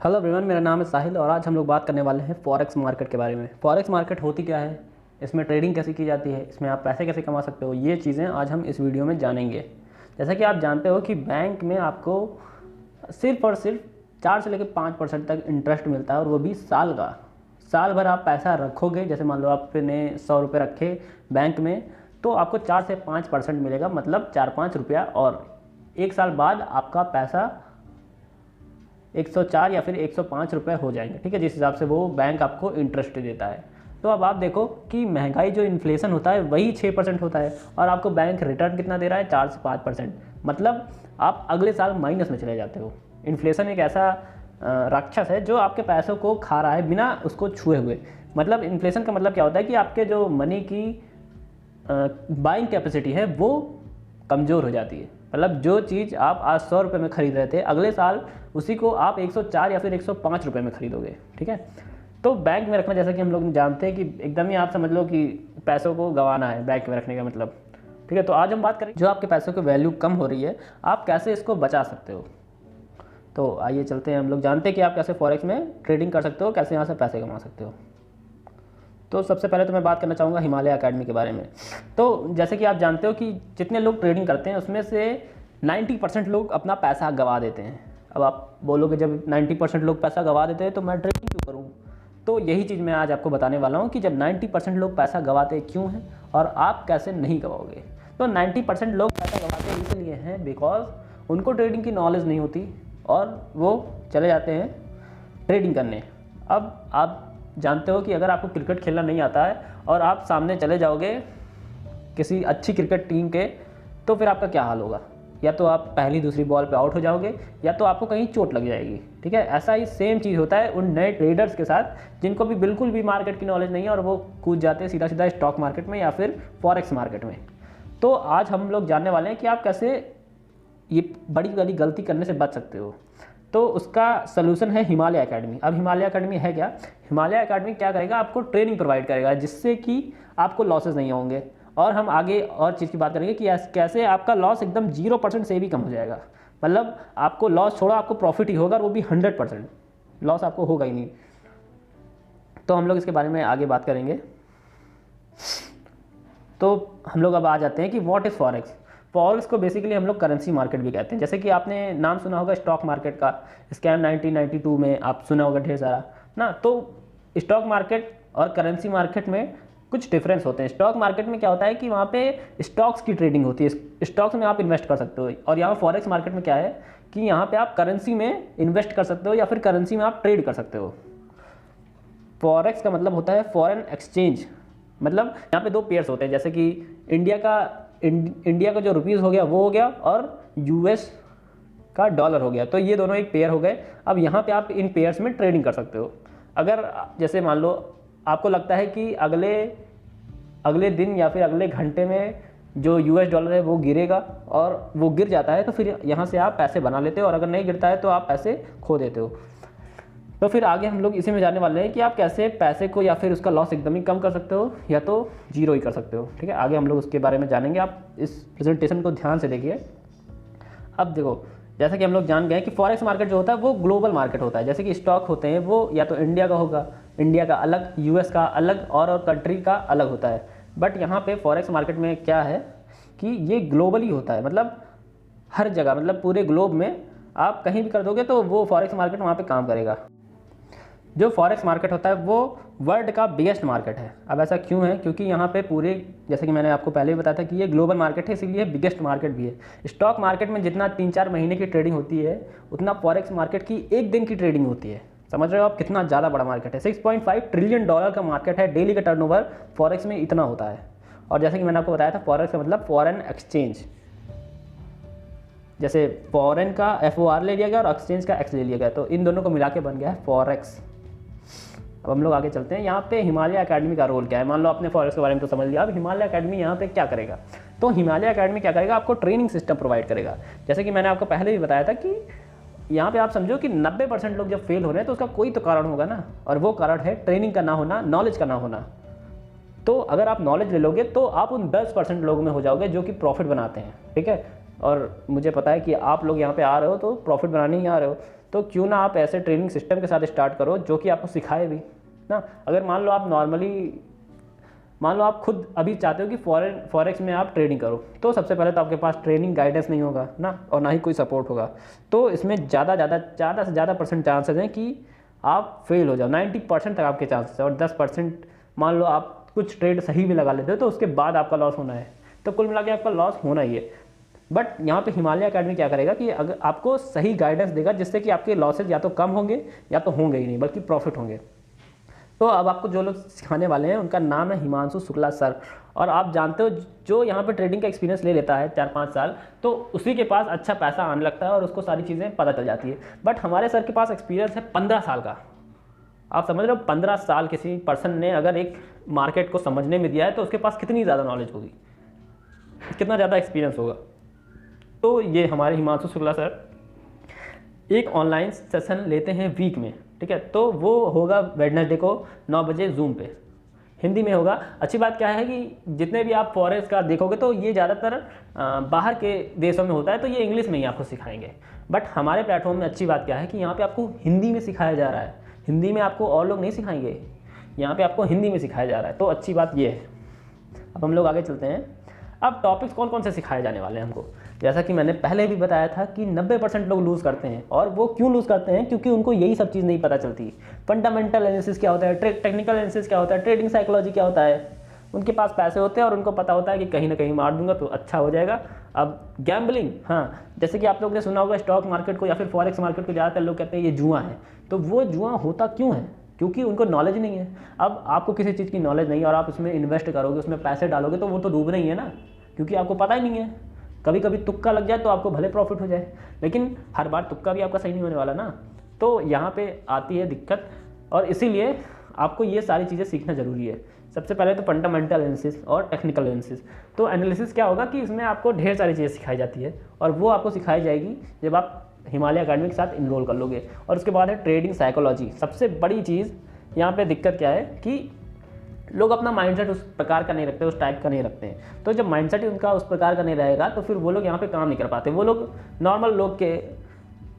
Hello everyone, मेरा नाम है साहिल और आज हम लोग बात करने वाले हैं फॉरेक्स मार्केट के बारे में। फॉरेक्स मार्केट होती क्या है, इसमें ट्रेडिंग कैसे की जाती है, इसमें आप पैसे कैसे कमा सकते हो, ये चीज़ें आज हम इस वीडियो में जानेंगे। जैसा कि आप जानते हो कि बैंक में आपको सिर्फ और सिर्फ 4 से लेकर 5% तक इंटरेस्ट मिलता है, और वो भी साल का। साल भर आप पैसा रखोगे, जैसे मान लो आपने 100 रुपये रखे बैंक में, तो आपको 4 से 5% मिलेगा, मतलब 4-5 रुपया। और एक साल बाद आपका पैसा 104 या फिर 105 रुपये हो जाएंगे, ठीक है, जिस हिसाब से वो बैंक आपको इंटरेस्ट देता है। तो अब आप देखो कि महंगाई जो इन्फ्लेशन होता है वही 6% होता है, और आपको बैंक रिटर्न कितना दे रहा है, 4 से 5%। मतलब आप अगले साल माइनस में चले जाते हो। इन्फ्लेशन एक ऐसा राक्षस है जो आपके पैसों को खा रहा है बिना उसको छुए हुए। मतलब इन्फ्लेशन का मतलब क्या होता है कि आपके जो मनी की बाइंग कैपेसिटी है वो कमज़ोर हो जाती है। मतलब जो चीज़ आप आज 100 रुपये में खरीद रहे थे, अगले साल उसी को आप 104 या फिर 105 रुपये में खरीदोगे, ठीक है। तो बैंक में रखना, जैसा कि हम लोग जानते हैं कि एकदम ही आप समझ लो कि पैसों को गंवाना है बैंक में रखने का मतलब, ठीक है। तो आज हम बात करें जो आपके पैसों की वैल्यू कम हो रही है, आप कैसे इसको बचा सकते हो। तो आइए चलते हैं, हम लोग जानते हैं कि आप कैसे फॉरेक्स में ट्रेडिंग कर सकते हो, कैसे यहाँ से पैसे कमा सकते हो। तो सबसे पहले तो मैं बात करना चाहूँगा हिमालय एकेडमी के बारे में। तो जैसे कि आप जानते हो कि जितने लोग ट्रेडिंग करते हैं उसमें से 90% लोग अपना पैसा गंवा देते हैं। अब आप बोलोगे जब 90% लोग पैसा गंवा देते हैं तो मैं ट्रेडिंग क्यों करूँ। तो यही चीज़ मैं आज आपको बताने वाला हूँ कि जब 90% लोग पैसा गंवाते क्यों हैं और आप कैसे नहीं गंवाओगे। तो 90% लोग पैसा गंवाते इसलिए हैं बिकॉज उनको ट्रेडिंग की नॉलेज नहीं होती और वो चले जाते हैं ट्रेडिंग करने। अब आप जानते हो कि अगर आपको क्रिकेट खेलना नहीं आता है और आप सामने चले जाओगे किसी अच्छी क्रिकेट टीम के, तो फिर आपका क्या हाल होगा। या तो आप पहली दूसरी बॉल पे आउट हो जाओगे या तो आपको कहीं चोट लग जाएगी, ठीक है। ऐसा ही सेम चीज़ होता है उन नए ट्रेडर्स के साथ जिनको भी बिल्कुल भी मार्केट की नॉलेज नहीं है और वो कूद जाते हैं सीधा सीधा स्टॉक मार्केट में या फिर फॉरेक्स मार्केट में। तो आज हम लोग जानने वाले हैं कि आप कैसे ये बड़ी वाली गलती करने से बच सकते हो। तो उसका सलूशन है हिमालय एकेडमी। अब हिमालय एकेडमी है क्या, हिमालय एकेडमी क्या करेगा, आपको ट्रेनिंग प्रोवाइड करेगा जिससे कि आपको लॉसेस नहीं होंगे। और हम आगे और चीज़ की बात करेंगे कि कैसे आपका लॉस एकदम 0% से भी कम हो जाएगा। मतलब आपको लॉस छोड़ो, आपको प्रॉफिट ही होगा, और वो भी 100%। लॉस आपको होगा ही नहीं। तो हम लोग इसके बारे में आगे बात करेंगे। तो हम लोग अब आ जाते हैं कि व्हाट इज़ फॉरेक्स। फॉरेक्स को बेसिकली हम लोग करेंसी मार्केट भी कहते हैं। जैसे कि आपने नाम सुना होगा स्टॉक मार्केट का, स्कैम 1992 में आप सुना होगा ढेर सारा ना। तो स्टॉक मार्केट और करेंसी मार्केट में कुछ डिफरेंस होते हैं। स्टॉक मार्केट में क्या होता है कि वहाँ पे स्टॉक्स की ट्रेडिंग होती है, स्टॉक्स में आप इन्वेस्ट कर सकते हो। और यहाँ फॉरेक्स मार्केट में क्या है कि यहाँ पे आप करेंसी में इन्वेस्ट कर सकते हो या फिर करेंसी में आप ट्रेड कर सकते हो। फॉरेक्स का मतलब होता है फॉरेन एक्सचेंज। मतलब यहाँ पे 2 पेयर्स होते हैं, जैसे कि इंडिया का जो रुपीज़ हो गया वो हो गया, और यूएस का डॉलर हो गया। तो ये दोनों एक पेयर हो गए। अब यहाँ पे आप इन पेयर्स में ट्रेडिंग कर सकते हो। अगर जैसे मान लो आपको लगता है कि अगले दिन या फिर अगले घंटे में जो यूएस डॉलर है वो गिरेगा और वो गिर जाता है, तो फिर यहाँ से आप पैसे बना लेते हो, और अगर नहीं गिरता है तो आप पैसे खो देते हो। तो फिर आगे हम लोग इसी में जानने वाले हैं कि आप कैसे पैसे को या फिर उसका लॉस एकदम ही कम कर सकते हो या तो जीरो ही कर सकते हो, ठीक है। आगे हम लोग उसके बारे में जानेंगे, आप इस प्रेजेंटेशन को ध्यान से देखिए। अब देखो, जैसा कि हम लोग जान गए कि फॉरेक्स मार्केट जो होता है वो ग्लोबल मार्केट होता है। जैसे कि स्टॉक होते हैं वो या तो इंडिया का होगा, इंडिया का अलग, यूएस का अलग, और कंट्री का अलग होता है। बट यहाँ पे फॉरेक्स मार्केट में क्या है कि ये ग्लोबली होता है। मतलब हर जगह, मतलब पूरे ग्लोब में आप कहीं भी कर दोगे तो वो फॉरेक्स मार्केट वहाँ पे काम करेगा। जो फॉरेक्स मार्केट होता है वो वर्ल्ड का बिगेस्ट मार्केट है। अब ऐसा क्यों है, क्योंकि यहाँ पे पूरे, जैसे कि मैंने आपको पहले भी बताया था कि ये ग्लोबल मार्केट है, इसीलिए बिगेस्ट मार्केट भी है। स्टॉक मार्केट में जितना 3-4 महीने की ट्रेडिंग होती है उतना फॉरेक्स मार्केट की 1 दिन की ट्रेडिंग होती है। समझ रहे हो आप कितना ज़्यादा बड़ा मार्केट है। 6.5 ट्रिलियन डॉलर का मार्केट है। डेली का टर्नओवर फॉरेक्स में इतना होता है। और जैसे कि मैंने आपको बताया था, फॉरेक्स का मतलब फॉरेन एक्सचेंज। जैसे फॉरेन का FOR ले लिया गया और एक्सचेंज का एक्स ले लिया गया, तो इन दोनों को मिला के बन गया है फॉरेक्स। अब हम लोग आगे चलते हैं। यहाँ पे हिमालय एकेडमी का रोल क्या है। मान लो आपने फॉरेक्स के बारे में तो समझ लिया, अब हिमालय एकेडमी यहाँ पे क्या करेगा। तो हिमालय एकेडमी क्या करेगा, आपको ट्रेनिंग सिस्टम प्रोवाइड करेगा। जैसे कि मैंने आपको पहले भी बताया था कि यहाँ पे आप समझो कि 90% लोग जब फेल हो रहे हैं तो उसका कोई तो कारण होगा ना, और वो कारण है ट्रेनिंग का ना होना, नॉलेज का ना होना। तो अगर आप नॉलेज ले लोगे तो आप उन 10% लोगों में हो जाओगे जो कि प्रॉफिट बनाते हैं, ठीक है। और मुझे पता है कि आप लोग यहाँ पे आ रहे हो तो प्रॉफिट बनाने ही आ रहे हो। तो क्यों ना आप ऐसे ट्रेनिंग सिस्टम के साथ स्टार्ट करो जो कि आपको सिखाए भी ना। अगर मान लो आप खुद अभी चाहते हो कि फॉरेक्स में आप ट्रेडिंग करो, तो सबसे पहले तो आपके पास ट्रेनिंग गाइडेंस नहीं होगा ना, और ना ही कोई सपोर्ट होगा। तो इसमें ज़्यादा से ज़्यादा परसेंट चांसेस हैं कि आप फेल हो जाओ। 90% तक आपके चांसेस है, और 10% मान लो आप कुछ ट्रेड सही भी लगा लेते हो तो उसके बाद आपका लॉस होना है। तो कुल मिला के आपका लॉस होना ही है। बट यहाँ पे हिमालय एकेडमी क्या करेगा कि अगर आपको सही गाइडेंस देगा, जिससे कि आपके लॉसेज या तो कम होंगे या तो होंगे ही नहीं, बल्कि प्रॉफिट होंगे। तो अब आपको जो लोग सिखाने वाले हैं उनका नाम है हिमांशु शुक्ला सर। और आप जानते हो, जो यहाँ पे ट्रेडिंग का एक्सपीरियंस ले लेता है 4-5 साल, तो उसी के पास अच्छा पैसा आने लगता है और उसको सारी चीज़ें पता चल जाती है। बट हमारे सर के पास एक्सपीरियंस है 15 साल का। आप समझ रहे हो, 15 साल किसी पर्सन ने अगर एक मार्केट को समझने में दिया है तो उसके पास कितनी ज़्यादा नॉलेज होगी, कितना ज़्यादा एक्सपीरियंस होगा। तो ये हमारे हिमांशु शुक्ला सर एक ऑनलाइन सेशन लेते हैं वीक में, ठीक है। तो वो होगा वेडनेसडे को 9 बजे जूम पे, हिंदी में होगा। अच्छी बात क्या है कि जितने भी आप फॉरेक्स का देखोगे तो ये ज़्यादातर बाहर के देशों में होता है, तो ये इंग्लिश में ही आपको सिखाएंगे। बट हमारे प्लेटफॉर्म में अच्छी बात क्या है कि यहाँ पे आपको हिंदी में सिखाया जा रहा है। हिंदी में आपको और लोग नहीं सिखाएंगे, यहाँ पे आपको हिंदी में सिखाया जा रहा है। तो अच्छी बात ये है। अब हम लोग आगे चलते हैं। अब टॉपिक्स कौन कौन से सिखाए जाने वाले हैं हमको। जैसा कि मैंने पहले भी बताया था कि 90% लोग लूज़ करते हैं, और वो क्यों लूज़ करते हैं, क्योंकि उनको यही सब चीज़ नहीं पता चलती। फंडामेंटल एनालिसिस क्या होता है, टेक्निकल एनालिसिस क्या होता है, ट्रेडिंग साइकोलॉजी क्या होता है। उनके पास पैसे होते हैं और उनको पता होता है कि कहीं ना कहीं मार दूंगा तो अच्छा हो जाएगा। अब गैम्बलिंग, हाँ, जैसे कि आप लोगों ने सुना होगा स्टॉक मार्केट को या फिर फॉरेक्स मार्केट को ज़्यादातर लोग कहते हैं ये जुआ है। तो वो जुआ होता क्यों है, क्योंकि उनको नॉलेज नहीं है। अब आपको किसी चीज़ की नॉलेज नहीं है और आप उसमें इन्वेस्ट करोगे, उसमें पैसे डालोगे, तो वो तो डूबना ही है ना, क्योंकि आपको पता ही नहीं है। कभी कभी तुक्का लग जाए तो आपको भले प्रॉफिट हो जाए, लेकिन हर बार तुक्का भी आपका सही नहीं होने वाला ना। तो यहाँ पे आती है दिक्कत, और इसीलिए आपको ये सारी चीज़ें सीखना ज़रूरी है। सबसे पहले तो फंडामेंटल एनालिसिस और टेक्निकल एनालिसिस। तो एनालिसिस क्या होगा कि इसमें आपको ढेर सारी चीज़ें सिखाई जाती है, और वो आपको सिखाई जाएगी जब आप हिमालय एकेडमी के साथ इनरोल कर लोगे। और उसके बाद है ट्रेडिंग साइकोलॉजी। सबसे बड़ी चीज़ यहाँ पे दिक्कत क्या है कि लोग अपना माइंडसेट उस प्रकार का नहीं रखते, उस टाइप का नहीं रखते हैं। तो जब माइंडसेट ही उनका उस प्रकार का नहीं रहेगा तो फिर वो लोग यहाँ पे काम नहीं कर पाते। वो लोग नॉर्मल लोग के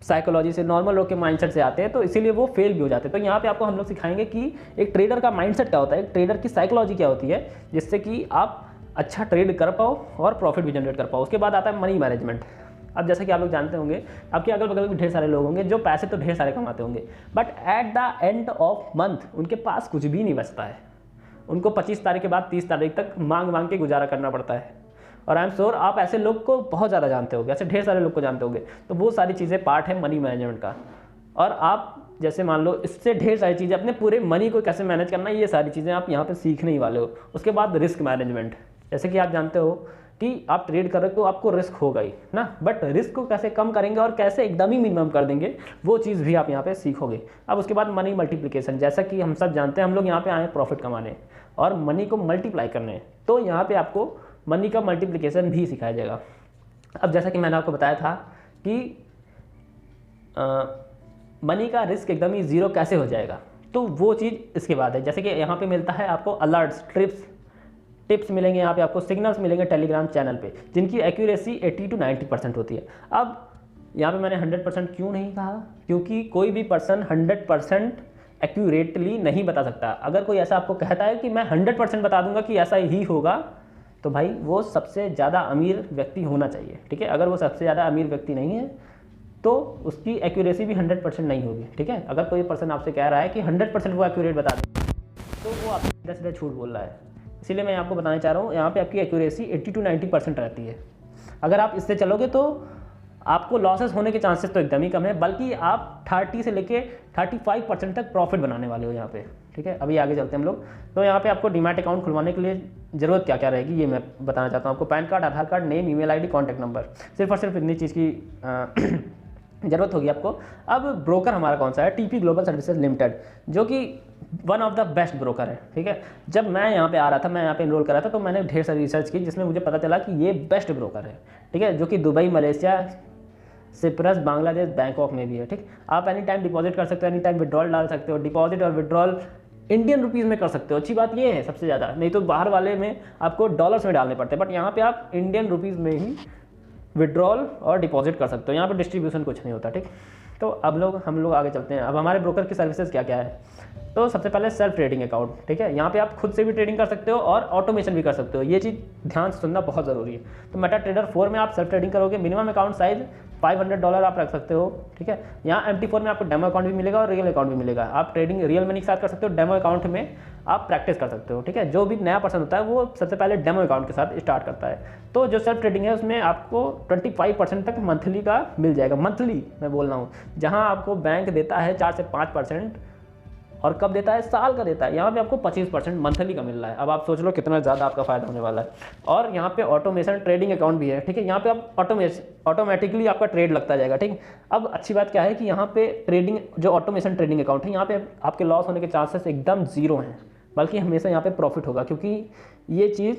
साइकोलॉजी से, नॉर्मल लोग के माइंडसेट से आते हैं, तो इसीलिए वो फेल भी हो जाते हैं। तो यहाँ पे आपको हम लोग सिखाएंगे कि एक ट्रेडर का माइंडसेट क्या होता है, एक ट्रेडर की साइकोलॉजी क्या होती है, जिससे कि आप अच्छा ट्रेड कर पाओ और प्रॉफिट भी जनरेट कर पाओ। उसके बाद आता है मनी मैनेजमेंट। अब जैसे कि आप लोग जानते होंगे, आपके अगल बगल भी ढेर सारे लोग होंगे जो पैसे तो ढेर सारे कमाते होंगे, but at the end of month उनके पास कुछ भी नहीं बचता है। उनको 25 तारीख के बाद 30 तारीख तक मांग के गुजारा करना पड़ता है। और आई एम श्योर आप ऐसे लोग को बहुत ज़्यादा जानते होगे, ऐसे ढेर सारे लोग को जानते होगे। तो वो सारी चीज़ें पार्ट है मनी मैनेजमेंट का। और आप जैसे मान लो इससे ढेर सारी चीज़ें, अपने पूरे मनी को कैसे मैनेज करना है, ये सारी चीज़ें आप यहाँ पे सीखने ही वाले हो। उसके बाद रिस्क मैनेजमेंट, जैसे कि आप जानते हो कि आप ट्रेड कर रहे हो तो आपको रिस्क होगा ही ना, बट रिस्क को कैसे कम करेंगे और कैसे एकदम ही मिनिमम कर देंगे, वो चीज़ भी आप यहाँ पे सीखोगे। अब उसके बाद मनी मल्टीप्लिकेशन, जैसा कि हम सब जानते हैं, हम लोग यहाँ पे आए हैं प्रॉफिट कमाने और मनी को मल्टीप्लाई करने। तो यहाँ पे आपको मनी का मल्टीप्लिकेशन भी सिखाया जाएगा। अब जैसा कि मैंने आपको बताया था कि मनी का रिस्क एकदम ही ज़ीरो कैसे हो जाएगा, तो वो चीज़ इसके बाद है। जैसे कि यहाँ पे मिलता है आपको अलर्ट्स, टिप्स मिलेंगे, यहाँ पे आपको सिग्नल्स मिलेंगे टेलीग्राम चैनल पे, जिनकी एक्यूरेसी 80 to 90% होती है। अब यहाँ पे मैंने 100% क्यों नहीं कहा, क्योंकि कोई भी पर्सन 100% एक्यूरेटली नहीं बता सकता। अगर कोई ऐसा आपको कहता है कि मैं 100% बता दूंगा कि ऐसा ही होगा, तो भाई वो सबसे ज़्यादा अमीर व्यक्ति होना चाहिए, ठीक है। अगर वो सबसे ज़्यादा अमीर व्यक्ति नहीं है तो उसकी एक्यूरेसी भी 100% नहीं होगी, ठीक है। अगर कोई पर्सन आपसे कह रहा है कि 100% वो एक्यूरेट बता दे, तो वो आपको सीधा सीधा झूठ बोल रहा है। इसीलिए मैं आपको बताना चाह रहा हूँ, यहाँ पे आपकी एक्यूरेसी 80 to 90% रहती है। अगर आप इससे चलोगे तो आपको लॉसेस होने के चांसेस तो एकदम ही कम है, बल्कि आप 30 से लेके 35% तक प्रॉफिट बनाने वाले हो यहाँ पे, ठीक है। अभी आगे चलते हैं हम लोग। तो यहाँ पे आपको डीमैट अकाउंट खुलवाने के लिए ज़रूरत क्या क्या रहेगी, ये मैं बताना चाहता हूँ आपको। PAN card, Aadhaar card, name, email ID, contact number, सिर्फ और सिर्फ इतनी चीज़ की ज़रूरत होगी आपको। अब ब्रोकर हमारा कौन सा है, टीपी ग्लोबल सर्विसेज लिमिटेड, जो कि one of the best broker है, ठीक है। जब मैं यहाँ पे आ रहा था, मैं यहाँ पे इनरोल कर रहा था, तो मैंने ढेर सारी रिसर्च की, जिसमें मुझे पता चला कि ये बेस्ट ब्रोकर है, ठीक है, जो कि Dubai, Malaysia, Cyprus, Bangladesh, Bangkok में भी है, ठीक। आप एनी टाइम डिपॉजिट कर सकते हो, एनी टाइम विड्रॉल डाल सकते हो। डिपॉजिट और विड्रॉल इंडियन रुपीज़ में कर सकते हो। अच्छी बात ये है सबसे ज़्यादा, नहीं तो बाहर वाले में आपको डॉलर्स में डालने पड़ते हैं, बट यहाँ पे आप इंडियन रुपीज़ में ही विड्रॉल और डिपॉजिट कर सकते हो। यहाँ पे डिस्ट्रीब्यूशन कुछ नहीं होता, ठीक। तो अब हम लोग आगे चलते हैं। अब हमारे ब्रोकर की सर्विसेज क्या क्या है। तो सबसे पहले सेल्फ ट्रेडिंग अकाउंट, ठीक है। यहाँ पे आप खुद से भी ट्रेडिंग कर सकते हो और ऑटोमेशन भी कर सकते हो। ये चीज़ ध्यान से सुनना बहुत ज़रूरी है। तो मेटा ट्रेडर 4 में आप सेल्फ ट्रेडिंग करोगे, मिनिमम अकाउंट साइज $500 आप रख सकते हो, ठीक है। यहाँ MT4 में आपको डेमो अकाउंट भी मिलेगा और रियल अकाउंट भी मिलेगा। आप ट्रेडिंग रियल मनी के साथ कर सकते हो, डेमो अकाउंट में आप प्रैक्टिस कर सकते हो, ठीक है। जो भी नया पर्सन होता है वो सबसे पहले डेमो अकाउंट के साथ स्टार्ट करता है। तो जो सेल्फ ट्रेडिंग है उसमें आपको 25% तक मंथली का मिल जाएगा। मंथली मैं बोल रहा हूँ, जहाँ आपको बैंक देता है 4 से 5%, और कब देता है, साल का देता है। यहाँ पे आपको 25% मंथली का मिल रहा है। अब आप सोच लो कितना ज़्यादा आपका फायदा होने वाला है। और यहाँ पे ऑटोमेशन ट्रेडिंग अकाउंट भी है, ठीक है। यहाँ पे आप ऑटोमेटिकली आपका ट्रेड लगता जाएगा, ठीक। अब अच्छी बात क्या है कि यहाँ पे ट्रेडिंग, जो ऑटोमेशन ट्रेडिंग अकाउंट है, यहाँ पे आपके लॉस होने के चांसेस एकदम जीरो हैं, बल्कि हमेशा यहाँ पे प्रॉफिट होगा, क्योंकि ये चीज़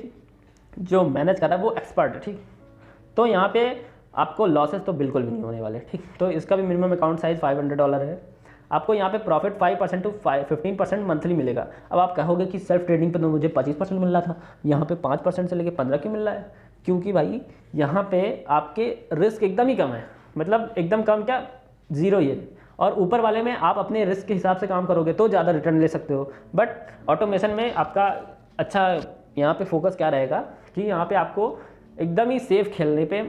जो मैनेज कर रहा है वो एक्सपर्ट है, ठीक। तो यहाँ पे आपको लॉसेस तो बिल्कुल भी नहीं होने वाले, ठीक। तो इसका भी मिनिमम अकाउंट साइज $500 है। आपको यहाँ पे प्रॉफिट 5% to 15% मंथली मिलेगा। अब आप कहोगे कि सेल्फ ट्रेडिंग पे तो मुझे 25% मिल रहा था, यहाँ पे 5% से लेके 15 क्यों मिल रहा है? क्योंकि भाई यहाँ पे आपके रिस्क एकदम ही कम है, मतलब एकदम कम क्या, ज़ीरो ही है। और ऊपर वाले में आप अपने रिस्क के हिसाब से काम करोगे तो ज़्यादा रिटर्न ले सकते हो। बट ऑटोमेशन में आपका अच्छा यहाँ पे फोकस क्या रहेगा कि यहाँ पे आपको एकदम ही सेफ खेलने पे,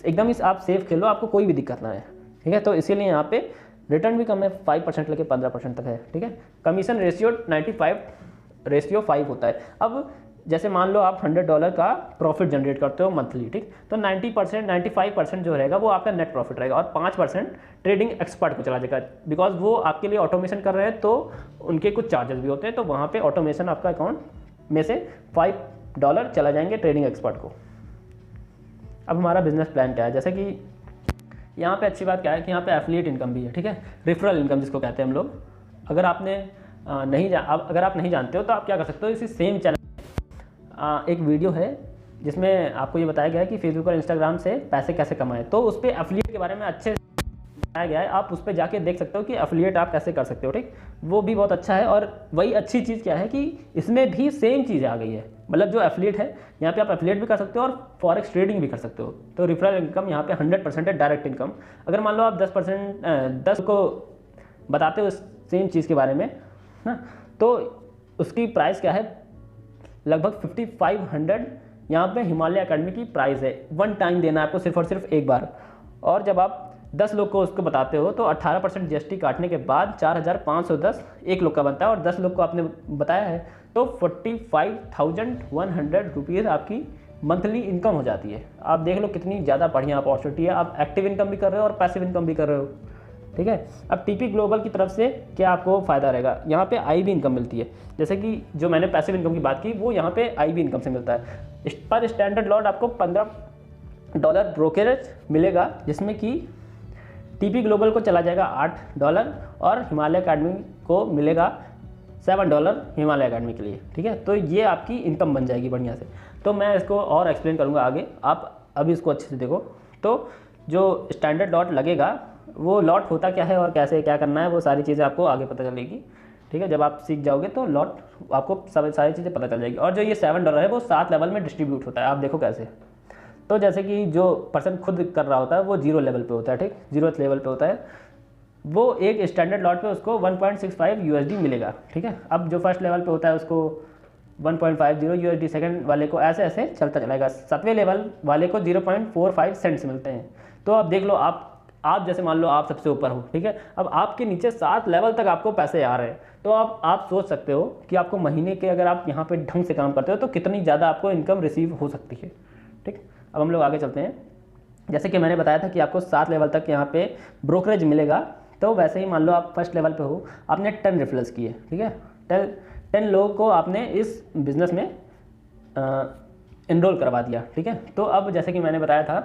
एकदम ही आप सेफ खेलो, आपको कोई भी दिक्कत ना है, ठीक है। तो इसीलिए यहाँ पे रिटर्न भी कम है, 5% लेके 15% तक है, ठीक है। कमीशन रेशियो 95:5 होता है। अब जैसे मान लो आप $100 का प्रॉफिट जनरेट करते हो मंथली, ठीक, तो 95% जो रहेगा वो आपका नेट प्रॉफिट रहेगा, और 5% ट्रेडिंग एक्सपर्ट को चला जाएगा, बिकॉज वो आपके लिए ऑटोमेशन कर रहे हैं तो उनके कुछ चार्जेस भी होते हैं। तो वहाँ पे ऑटोमेशन आपका अकाउंट में से $5 चला जाएंगे ट्रेडिंग एक्सपर्ट को। अब हमारा बिजनेस प्लान क्या है, जैसे कि यहाँ पे अच्छी बात क्या है कि यहाँ पे एफिलिएट इनकम भी है, ठीक है। रेफरल इनकम जिसको कहते हैं हम लोग। अगर आपने अगर आप नहीं जानते हो तो आप क्या कर सकते हो, इसी सेम चैनल एक वीडियो है जिसमें आपको ये बताया गया है कि फेसबुक और इंस्टाग्राम से पैसे कैसे कमाएं। तो उस पर एफिलिएट के बारे में अच्छे से बताया गया है, आप उस पर जाके देख सकते हो कि एफिलिएट आप कैसे कर सकते हो, ठीक। वो भी बहुत अच्छा है। और वही अच्छी चीज़ क्या है कि इसमें भी सेम चीज़ आ गई है, मतलब जो एफिलिएट है यहाँ पे आप एफिलिएट भी कर सकते हो और फॉरेक्स ट्रेडिंग भी कर सकते हो। तो रेफरल इनकम यहाँ पे 100% है, डायरेक्ट इनकम। अगर मान लो आप 10 को बताते हो सेम चीज़ के बारे में ना, तो उसकी प्राइस क्या है, लगभग 5500 यहाँ पे हिमालय अकेडमी की प्राइस है। 1 टाइम देना है आपको, सिर्फ और सिर्फ एक बार। और जब आप 10 लोग को उसको बताते हो तो 18% GST काटने के बाद 4510 एक लोग का बनता है, और 10 लोग को आपने बताया है तो 45,100 रुपीज़ आपकी मंथली इनकम हो जाती है। आप देख लो कितनी ज़्यादा बढ़िया अपॉर्चुनिटी है। आप एक्टिव इनकम भी कर रहे हो और पैसिव इनकम भी कर रहे हो, ठीक है। अब TP ग्लोबल की तरफ से क्या आपको फ़ायदा रहेगा, यहाँ पे IB इनकम मिलती है। जैसे कि जो मैंने पैसिव इनकम की बात की वो यहाँ पे IB इनकम से मिलता है। पर स्टैंडर्ड लॉट आपको $15 ब्रोकरेज मिलेगा, जिसमें कि TP ग्लोबल को चला जाएगा $8 और हिमालय अकेडमी को मिलेगा $7 हिमालय अकेडमी के लिए, ठीक है। तो ये आपकी इनकम बन जाएगी बढ़िया से। तो मैं इसको और एक्सप्लेन करूँगा आगे, आप अभी इसको अच्छे से देखो। तो जो स्टैंडर्ड लॉट लगेगा वो लॉट होता क्या है और कैसे क्या करना है, वो सारी चीज़ें आपको आगे पता चलेगी, ठीक है। जब आप सीख जाओगे तो लॉट आपको सारी चीज़ें पता चल जाएगी। और जो ये $7 है वो 7 लेवल में डिस्ट्रीब्यूट होता है। आप देखो कैसे, तो जैसे कि जो पर्सन खुद कर रहा होता है वो 0 लेवल पे होता है, ठीक, 0th लेवल पे होता है। वो एक स्टैंडर्ड लॉट पे उसको 1.65 USD मिलेगा, ठीक है। अब जो फर्स्ट लेवल पे होता है उसको 1.50 USD, सेकंड वाले को ऐसे ऐसे चलता चलेगा। 7वें लेवल वाले को 0.45 सेंट्स मिलते हैं। तो अब देख लो, आप जैसे मान लो आप सबसे ऊपर हो, ठीक है। अब आपके नीचे 7 लेवल तक आपको पैसे आ रहे हैं, तो आप सोच सकते हो कि आपको महीने के, अगर आप यहाँ पे ढंग से काम करते हो तो कितनी ज़्यादा आपको इनकम रिसीव हो सकती है, ठीक। अब हम लोग आगे चलते हैं। जैसे कि मैंने बताया था कि आपको 7 लेवल तक यहाँ पे ब्रोकरेज मिलेगा, तो वैसे ही मान लो आप फर्स्ट लेवल पे हो, आपने 10 रेफरल्स किए, ठीक है। 10 लोगों को आपने इस बिज़नेस में इनरोल करवा दिया, ठीक है। तो अब जैसे कि मैंने बताया था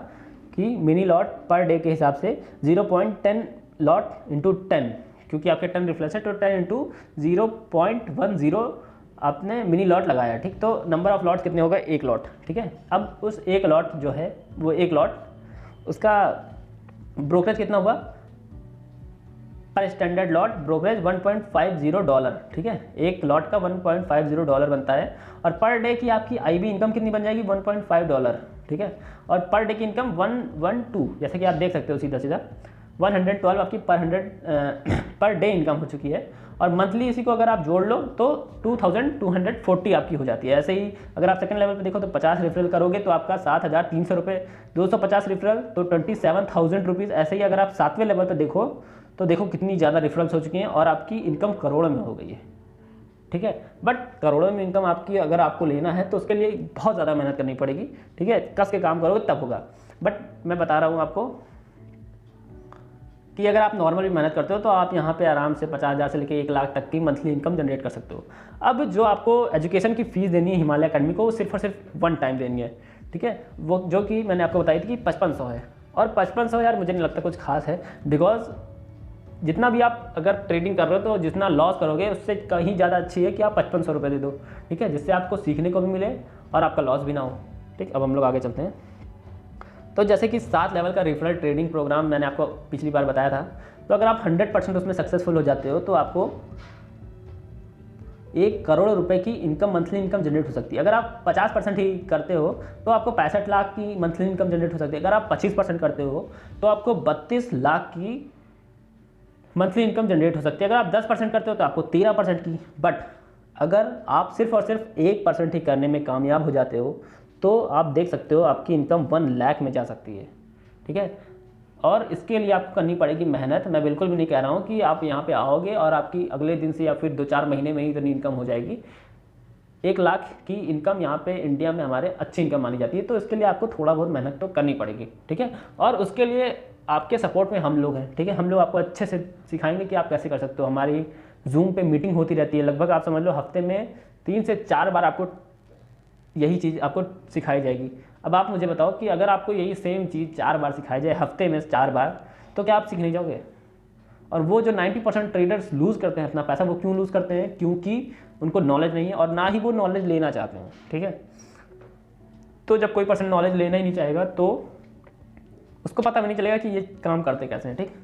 कि मिनी लॉट पर डे के हिसाब से 0.10 लॉट इंटू 10, क्योंकि आपके 10 रेफरल्स है तो 10 इंटू 0.10 आपने मिनी लॉट लगाया, ठीक। तो नंबर ऑफ लॉट कितने होगा, 1 लॉट, ठीक है। अब उस 1 लॉट जो है वो 1 लॉट, उसका ब्रोकरेज कितना हुआ, पर स्टैंडर्ड लॉट ब्रोकरेज $1.50, ठीक है। 1 लॉट का $1.50 बनता है। और पर डे की आपकी IB इनकम कितनी बन जाएगी, $1.5, ठीक है। और पर डे की इनकम 112, जैसे कि आप देख सकते हो सीधा सीधा 112 आपकी पर डे इनकम हो चुकी है। और मंथली इसी को अगर आप जोड़ लो तो 2240 आपकी हो जाती है। ऐसे ही अगर आप सेकंड लेवल पे देखो तो 50 रेफरल करोगे तो आपका 7300 रुपये, 250 रेफरल तो 27,000 रुपीज़। ऐसे ही अगर आप 7वें लेवल पे देखो तो देखो कितनी ज़्यादा रेफरल्स हो चुकी हैं और आपकी इनकम करोड़ों में हो गई है, ठीक है। बट करोड़ों में इनकम आपकी अगर आपको लेना है तो उसके लिए बहुत ज़्यादा मेहनत करनी पड़ेगी, ठीक है। कस के काम करोगे तब होगा। बट मैं बता रहा हूँ आपको कि अगर आप नॉर्मली मेहनत करते हो तो आप यहाँ पे आराम से 50,000 से लेकर 1 लाख तक की मंथली इनकम जनरेट कर सकते हो। अब जो आपको एजुकेशन की फ़ीस देनी है हिमालय अकेडमी को, वो सिर्फ और सिर्फ 1 टाइम देनी है, ठीक है। वो जो कि मैंने आपको बताई थी कि 5500 है। और 5500 यार मुझे नहीं लगता कुछ खास है, बिकॉज जितना भी आप अगर ट्रेडिंग कर रहे हो तो जितना लॉस करोगे उससे कहीं ज़्यादा अच्छी है कि आप 5500 रुपये दे दो, ठीक है, जिससे आपको सीखने को भी मिले और आपका लॉस भी ना हो, ठीक। अब हम लोग आगे चलते हैं। तो जैसे कि 7 लेवल का रेफरल ट्रेडिंग प्रोग्राम मैंने आपको पिछली बार बताया था, तो अगर आप 100% उसमें सक्सेसफुल हो जाते हो तो आपको 1 करोड़ रुपए की इनकम, मंथली इनकम जनरेट हो सकती है। अगर आप 50% ही करते हो तो आपको 65 लाख की मंथली इनकम जनरेट हो सकती है। अगर आप 25% करते हो तो आपको 32 लाख की मंथली इनकम जनरेट हो सकती है। अगर आप 10% करते हो तो आपको 13% की। बट अगर आप सिर्फ और सिर्फ 1% ही करने में कामयाब हो जाते हो तो आप देख सकते हो आपकी इनकम 1 लाख में जा सकती है, ठीक है। और इसके लिए आपको करनी पड़ेगी मेहनत। मैं बिल्कुल भी नहीं कह रहा हूँ कि आप यहाँ पे आओगे और आपकी अगले दिन से या फिर 2-4 महीने में ही इतनी इनकम हो जाएगी। 1 लाख की इनकम यहाँ पे इंडिया में हमारे अच्छी इनकम मानी जाती है, तो इसके लिए आपको थोड़ा बहुत मेहनत तो करनी पड़ेगी, ठीक है। और उसके लिए आपके सपोर्ट में हम लोग हैं, ठीक है। हम लोग आपको अच्छे से सिखाएंगे कि आप कैसे कर सकते हो। हमारी जूम पे मीटिंग होती रहती है, लगभग आप समझ लो हफ्ते में 3 से 4 बार आपको यही चीज़ आपको सिखाई जाएगी। अब आप मुझे बताओ कि अगर आपको यही सेम चीज़ 4 बार सिखाई जाए हफ्ते में 4 बार, तो क्या आप सीख नहीं जाओगे? और वो जो 90% ट्रेडर्स लूज़ करते हैं अपना पैसा, वो क्यों लूज़ करते हैं? क्योंकि उनको नॉलेज नहीं है और ना ही वो नॉलेज लेना चाहते हैं, ठीक है। तो जब कोई पर्सन नॉलेज लेना ही नहीं चाहेगा तो उसको पता भी नहीं चलेगा कि ये काम करते कैसे हैं, ठीक।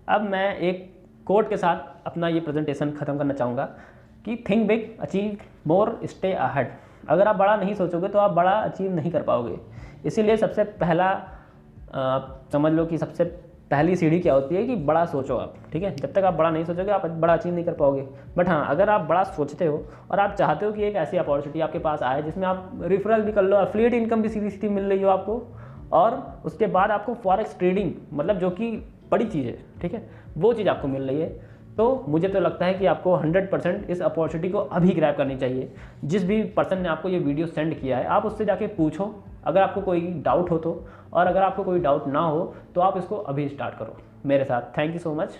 अब मैं एक कोट के साथ अपना ये प्रेजेंटेशन ख़त्म करना चाहूँगा कि think big, achieve more, stay ahead. अगर आप बड़ा नहीं सोचोगे तो आप बड़ा अचीव नहीं कर पाओगे। इसीलिए सबसे पहला समझ लो कि सबसे पहली सीढ़ी क्या होती है कि बड़ा सोचो आप, ठीक है। जब तक आप बड़ा नहीं सोचोगे आप बड़ा अचीव नहीं कर पाओगे। बट हाँ, अगर आप बड़ा सोचते हो और आप चाहते हो कि एक ऐसी अपॉर्चुनिटी आपके पास आए जिसमें आप रेफरल भी कर लो, एफिलिएट इनकम भी सीधी सीधी मिल रही हो आपको, और उसके बाद आपको फॉरेक्स ट्रेडिंग, मतलब जो कि बड़ी चीज़ है, ठीक है, वो चीज़ आपको मिल रही है, तो मुझे तो लगता है कि आपको 100% इस अपॉर्चुनिटी को अभी ग्रैब करनी चाहिए। जिस भी पर्सन ने आपको ये वीडियो सेंड किया है आप उससे जाके पूछो अगर आपको कोई डाउट हो तो, और अगर आपको कोई डाउट ना हो तो आप इसको अभी स्टार्ट करो मेरे साथ। Thank you so much.